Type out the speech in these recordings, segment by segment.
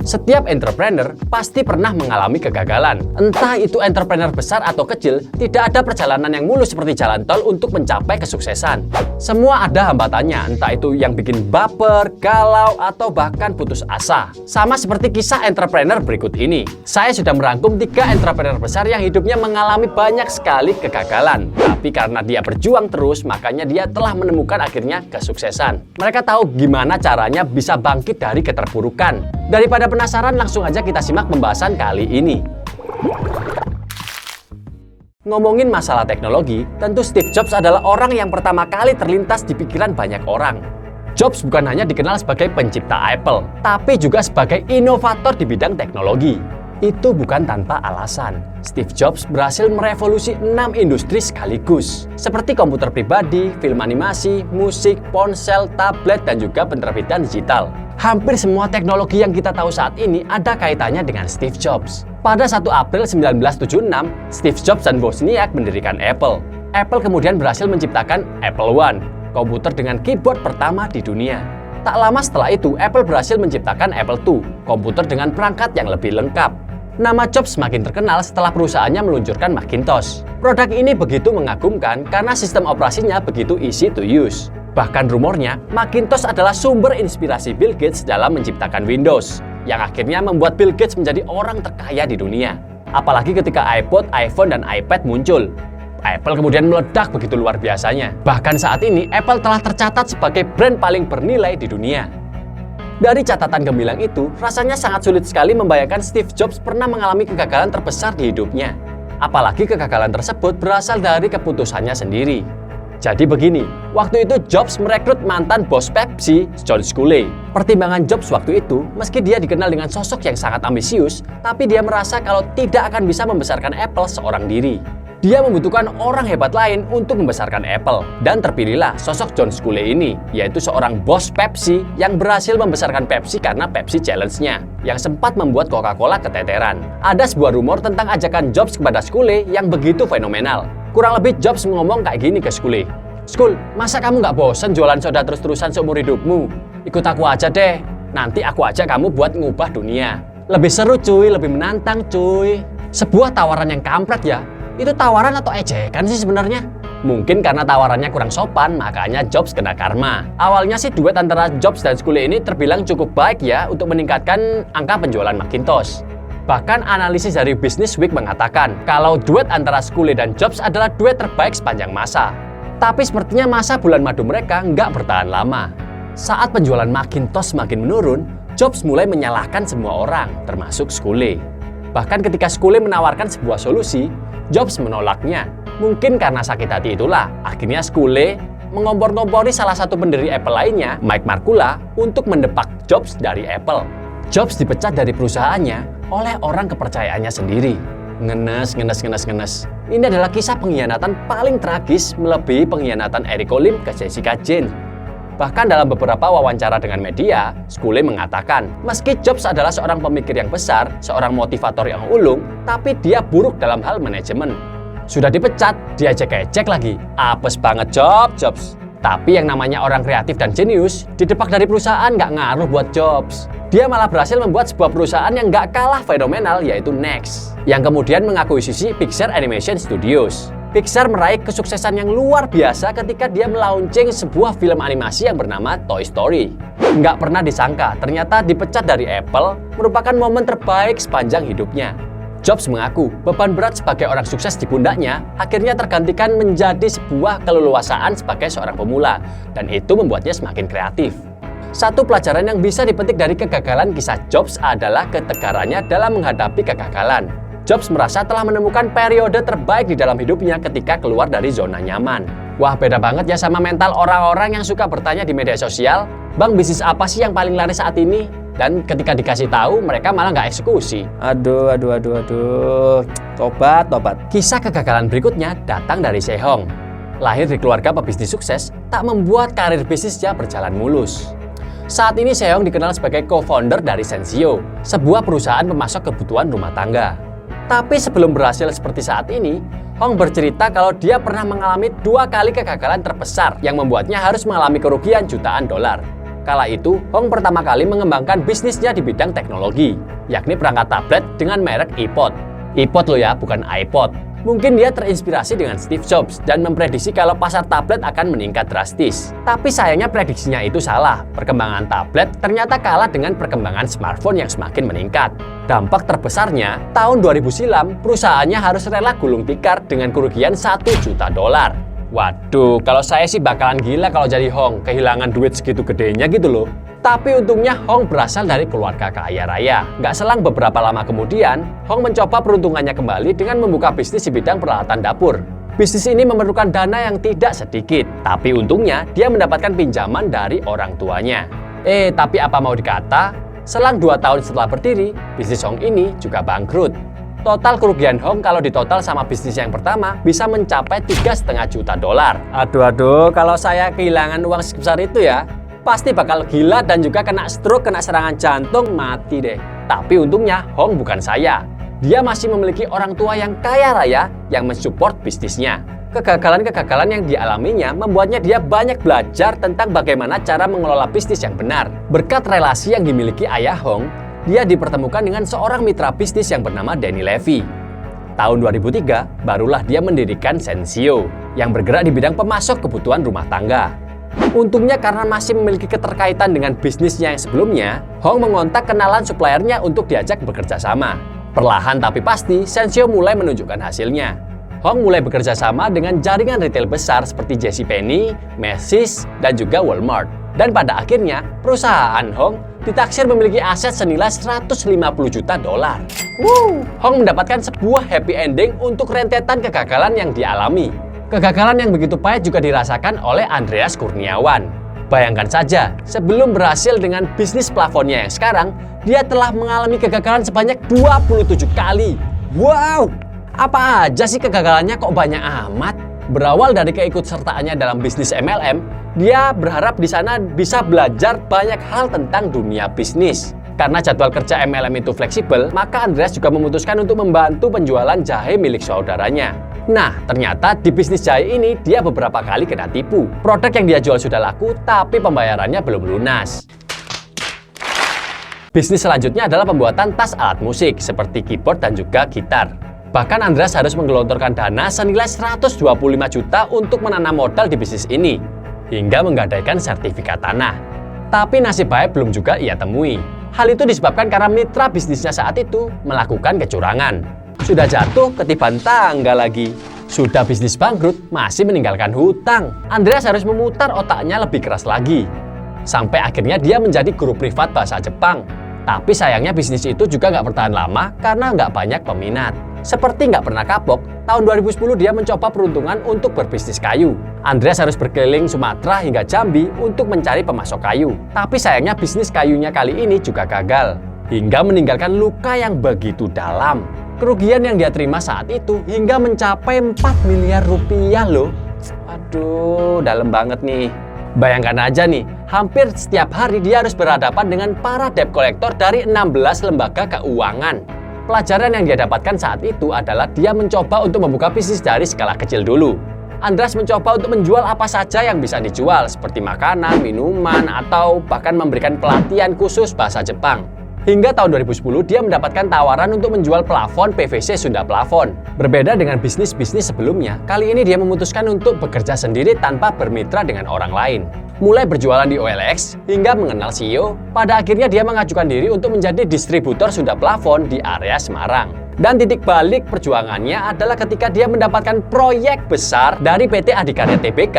Setiap entrepreneur pasti pernah mengalami kegagalan. Entah itu entrepreneur besar atau kecil, tidak ada perjalanan yang mulus seperti jalan tol untuk mencapai kesuksesan. Semua ada hambatannya, entah itu yang bikin baper, galau, atau bahkan putus asa. Sama seperti kisah entrepreneur berikut ini. Saya sudah merangkum 3 entrepreneur besar yang hidupnya mengalami banyak sekali kegagalan. Tapi karena dia berjuang terus, makanya dia telah menemukan akhirnya kesuksesan. Mereka tahu gimana caranya bisa bangkit dari keterpurukan. Daripada penasaran, langsung aja kita simak pembahasan kali ini. Ngomongin masalah teknologi, tentu Steve Jobs adalah orang yang pertama kali terlintas di pikiran banyak orang. Jobs bukan hanya dikenal sebagai pencipta Apple, tapi juga sebagai inovator di bidang teknologi. Itu bukan tanpa alasan. Steve Jobs berhasil merevolusi 6 industri sekaligus, seperti komputer pribadi, film animasi, musik, ponsel, tablet, dan juga penerbitan digital. Hampir semua teknologi yang kita tahu saat ini ada kaitannya dengan Steve Jobs. Pada 1 April 1976, Steve Jobs dan Wozniak mendirikan Apple. Apple kemudian berhasil menciptakan Apple I, komputer dengan keyboard pertama di dunia. Tak lama setelah itu, Apple berhasil menciptakan Apple II, komputer dengan perangkat yang lebih lengkap. Nama Jobs semakin terkenal setelah perusahaannya meluncurkan Macintosh. Produk ini begitu mengagumkan karena sistem operasinya begitu easy to use. Bahkan rumornya, Macintosh adalah sumber inspirasi Bill Gates dalam menciptakan Windows, yang akhirnya membuat Bill Gates menjadi orang terkaya di dunia. Apalagi ketika iPod, iPhone, dan iPad muncul. Apple kemudian meledak begitu luar biasanya. Bahkan saat ini, Apple telah tercatat sebagai brand paling bernilai di dunia. Dari catatan gemilang itu, rasanya sangat sulit sekali membayangkan Steve Jobs pernah mengalami kegagalan terbesar di hidupnya. Apalagi kegagalan tersebut berasal dari keputusannya sendiri. Jadi begini, waktu itu Jobs merekrut mantan bos Pepsi, John Sculley. Pertimbangan Jobs waktu itu, meski dia dikenal dengan sosok yang sangat ambisius, tapi dia merasa kalau tidak akan bisa membesarkan Apple seorang diri. Dia membutuhkan orang hebat lain untuk membesarkan Apple, dan terpilihlah sosok John Sculley ini, yaitu seorang bos Pepsi yang berhasil membesarkan Pepsi karena Pepsi Challenge-nya, yang sempat membuat Coca-Cola keteteran. Ada sebuah rumor tentang ajakan Jobs kepada Sculley yang begitu fenomenal. Kurang lebih Jobs ngomong kayak gini ke Sculley, "Skul, masa kamu nggak bosen jualan soda terus-terusan seumur hidupmu? Ikut aku aja deh, nanti aku ajak kamu buat ngubah dunia. Lebih seru cuy, lebih menantang cuy." Sebuah tawaran yang kampret ya. Itu tawaran atau ejekan sih sebenarnya? Mungkin karena tawarannya kurang sopan, makanya Jobs kena karma. Awalnya sih duet antara Jobs dan Sculley ini terbilang cukup baik ya untuk meningkatkan angka penjualan Macintosh. Bahkan analisis dari Business Week mengatakan kalau duet antara Sculley dan Jobs adalah duet terbaik sepanjang masa. Tapi sepertinya masa bulan madu mereka nggak bertahan lama. Saat penjualan Macintosh semakin menurun, Jobs mulai menyalahkan semua orang, termasuk Sculley. Bahkan ketika Sculley menawarkan sebuah solusi, Jobs menolaknya. Mungkin karena sakit hati itulah, akhirnya Sculley mengompor-ngompori salah satu pendiri Apple lainnya, Mike Markula, untuk mendepak Jobs dari Apple. Jobs dipecat dari perusahaannya oleh orang kepercayaannya sendiri. Ngenes. Ini adalah kisah pengkhianatan paling tragis melebihi pengkhianatan Eric Olim ke Jessica Jane. Bahkan dalam beberapa wawancara dengan media, Sculley mengatakan, meski Jobs adalah seorang pemikir yang besar, seorang motivator yang ulung, tapi dia buruk dalam hal manajemen. Sudah dipecat, dia ejek-ejek lagi. Apes banget Jobs. Tapi yang namanya orang kreatif dan jenius, didepak dari perusahaan nggak ngaruh buat Jobs. Dia malah berhasil membuat sebuah perusahaan yang nggak kalah fenomenal, yaitu Next, yang kemudian mengakuisisi Pixar Animation Studios. Pixar meraih kesuksesan yang luar biasa ketika dia melaunching sebuah film animasi yang bernama Toy Story. Nggak pernah disangka, ternyata dipecat dari Apple merupakan momen terbaik sepanjang hidupnya. Jobs mengaku beban berat sebagai orang sukses di pundaknya akhirnya tergantikan menjadi sebuah keleluasaan sebagai seorang pemula, dan itu membuatnya semakin kreatif. Satu pelajaran yang bisa dipetik dari kegagalan kisah Jobs adalah ketegarannya dalam menghadapi kegagalan. Jobs merasa telah menemukan periode terbaik di dalam hidupnya ketika keluar dari zona nyaman. Wah, beda banget ya sama mental orang-orang yang suka bertanya di media sosial, "Bang, bisnis apa sih yang paling laris saat ini?" Dan ketika dikasih tahu, mereka malah nggak eksekusi. Aduh. Tobat. Kisah kegagalan berikutnya datang dari Sehong. Lahir di keluarga pebisnis sukses, tak membuat karir bisnisnya berjalan mulus. Saat ini Sehong dikenal sebagai co-founder dari Sensio, sebuah perusahaan pemasok kebutuhan rumah tangga. Tapi sebelum berhasil seperti saat ini, Hong bercerita kalau dia pernah mengalami 2 kali kegagalan terbesar yang membuatnya harus mengalami kerugian jutaan dolar. Kala itu, Hong pertama kali mengembangkan bisnisnya di bidang teknologi, yakni perangkat tablet dengan merek iPod. iPod loh ya, bukan iPod. Mungkin dia terinspirasi dengan Steve Jobs dan memprediksi kalau pasar tablet akan meningkat drastis. Tapi sayangnya prediksinya itu salah. Perkembangan tablet ternyata kalah dengan perkembangan smartphone yang semakin meningkat. Dampak terbesarnya, tahun 2000 silam, perusahaannya harus rela gulung tikar dengan kerugian $1 juta. Waduh, kalau saya sih bakalan gila kalau jadi Hong, kehilangan duit segitu gedenya gitu loh. Tapi untungnya Hong berasal dari keluarga kaya raya. Nggak selang beberapa lama kemudian, Hong mencoba peruntungannya kembali dengan membuka bisnis di bidang peralatan dapur. Bisnis ini memerlukan dana yang tidak sedikit, tapi untungnya dia mendapatkan pinjaman dari orang tuanya. Tapi apa mau dikata, selang 2 tahun setelah berdiri, bisnis Hong ini juga bangkrut. Total kerugian Hong kalau ditotal sama bisnis yang pertama bisa mencapai $3,5 juta. Aduh, kalau saya kehilangan uang sebesar itu ya, pasti bakal gila dan juga kena stroke, kena serangan jantung, mati deh. Tapi untungnya Hong bukan saya. Dia masih memiliki orang tua yang kaya raya yang mensupport bisnisnya. Kegagalan-kegagalan yang dialaminya membuatnya dia banyak belajar tentang bagaimana cara mengelola bisnis yang benar. Berkat relasi yang dimiliki ayah Hong, dia dipertemukan dengan seorang mitra bisnis yang bernama Danny Levy. Tahun 2003, barulah dia mendirikan Sensio, yang bergerak di bidang pemasok kebutuhan rumah tangga. Untungnya karena masih memiliki keterkaitan dengan bisnisnya yang sebelumnya, Hong mengontak kenalan suppliernya untuk diajak bekerja sama. Perlahan tapi pasti, Sensio mulai menunjukkan hasilnya. Hong mulai bekerja sama dengan jaringan retail besar seperti JCPenney, Macy's, dan juga Walmart. Dan pada akhirnya, perusahaan Hong ditaksir memiliki aset senilai $150 juta. Hong mendapatkan sebuah happy ending untuk rentetan kegagalan yang dialami. Kegagalan yang begitu pahit juga dirasakan oleh Andreas Kurniawan. Bayangkan saja, sebelum berhasil dengan bisnis plafonnya yang sekarang, dia telah mengalami kegagalan sebanyak 27 kali. Wow! Apa aja sih kegagalannya kok banyak amat? Berawal dari keikutsertaannya dalam bisnis MLM, dia berharap di sana bisa belajar banyak hal tentang dunia bisnis. Karena jadwal kerja MLM itu fleksibel, maka Andreas juga memutuskan untuk membantu penjualan jahe milik saudaranya. Nah, ternyata di bisnis jahe ini dia beberapa kali kena tipu. Produk yang dia jual sudah laku, tapi pembayarannya belum lunas. Bisnis selanjutnya adalah pembuatan tas alat musik seperti keyboard dan juga gitar. Bahkan Andreas harus menggelontorkan dana senilai $125 juta untuk menanam modal di bisnis ini, hingga menggadaikan sertifikat tanah. Tapi nasib baik belum juga ia temui. Hal itu disebabkan karena mitra bisnisnya saat itu melakukan kecurangan. Sudah jatuh, ketiban tangga lagi. Sudah bisnis bangkrut, masih meninggalkan hutang. Andreas harus memutar otaknya lebih keras lagi. Sampai akhirnya dia menjadi guru privat bahasa Jepang. Tapi sayangnya bisnis itu juga nggak bertahan lama karena nggak banyak peminat. Seperti nggak pernah kapok, tahun 2010 dia mencoba peruntungan untuk berbisnis kayu. Andreas harus berkeliling Sumatera hingga Jambi untuk mencari pemasok kayu. Tapi sayangnya bisnis kayunya kali ini juga gagal, hingga meninggalkan luka yang begitu dalam. Kerugian yang dia terima saat itu hingga mencapai 4 miliar rupiah loh. Aduh, dalam banget nih. Bayangkan aja nih, hampir setiap hari dia harus berhadapan dengan para debt collector dari 16 lembaga keuangan. Pelajaran yang dia dapatkan saat itu adalah dia mencoba untuk membuka bisnis dari skala kecil dulu. Andreas mencoba untuk menjual apa saja yang bisa dijual, seperti makanan, minuman, atau bahkan memberikan pelatihan khusus bahasa Jepang. Hingga tahun 2010, dia mendapatkan tawaran untuk menjual plafon PVC Sunda Plafon. Berbeda dengan bisnis-bisnis sebelumnya, kali ini dia memutuskan untuk bekerja sendiri tanpa bermitra dengan orang lain. Mulai berjualan di OLX hingga mengenal CEO, pada akhirnya dia mengajukan diri untuk menjadi distributor Sunda Plafon di area Semarang. Dan titik balik perjuangannya adalah ketika dia mendapatkan proyek besar dari PT Adikarya Tbk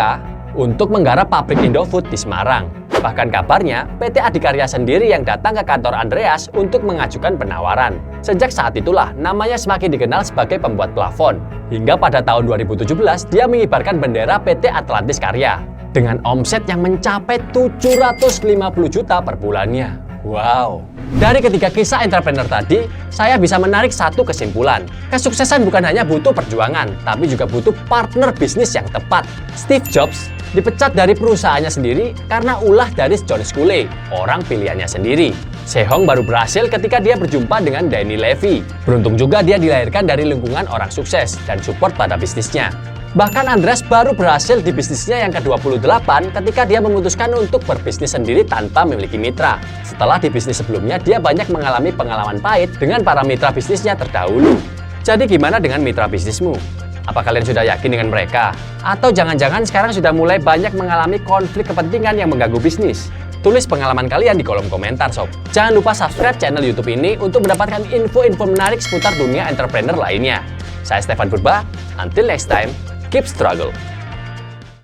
untuk menggarap pabrik Indofood di Semarang. Bahkan kabarnya, PT Adikarya sendiri yang datang ke kantor Andreas untuk mengajukan penawaran. Sejak saat itulah, namanya semakin dikenal sebagai pembuat plafon. Hingga pada tahun 2017, dia mengibarkan bendera PT Atlantis Karya dengan omset yang mencapai 750 juta per bulannya. Wow! Dari ketiga kisah entrepreneur tadi, saya bisa menarik satu kesimpulan. Kesuksesan bukan hanya butuh perjuangan, tapi juga butuh partner bisnis yang tepat. Steve Jobs dipecat dari perusahaannya sendiri karena ulah dari John Sculley, orang pilihannya sendiri. Sehong baru berhasil ketika dia berjumpa dengan Danny Levy. Beruntung juga dia dilahirkan dari lingkungan orang sukses dan support pada bisnisnya. Bahkan Andreas baru berhasil di bisnisnya yang ke-28 ketika dia memutuskan untuk berbisnis sendiri tanpa memiliki mitra. Setelah di bisnis sebelumnya, dia banyak mengalami pengalaman pahit dengan para mitra bisnisnya terdahulu. Jadi gimana dengan mitra bisnismu? Apa kalian sudah yakin dengan mereka? Atau jangan-jangan sekarang sudah mulai banyak mengalami konflik kepentingan yang mengganggu bisnis? Tulis pengalaman kalian di kolom komentar sob. Jangan lupa subscribe channel YouTube ini untuk mendapatkan info-info menarik seputar dunia entrepreneur lainnya. Saya Stefan Purba, until next time, keep struggle.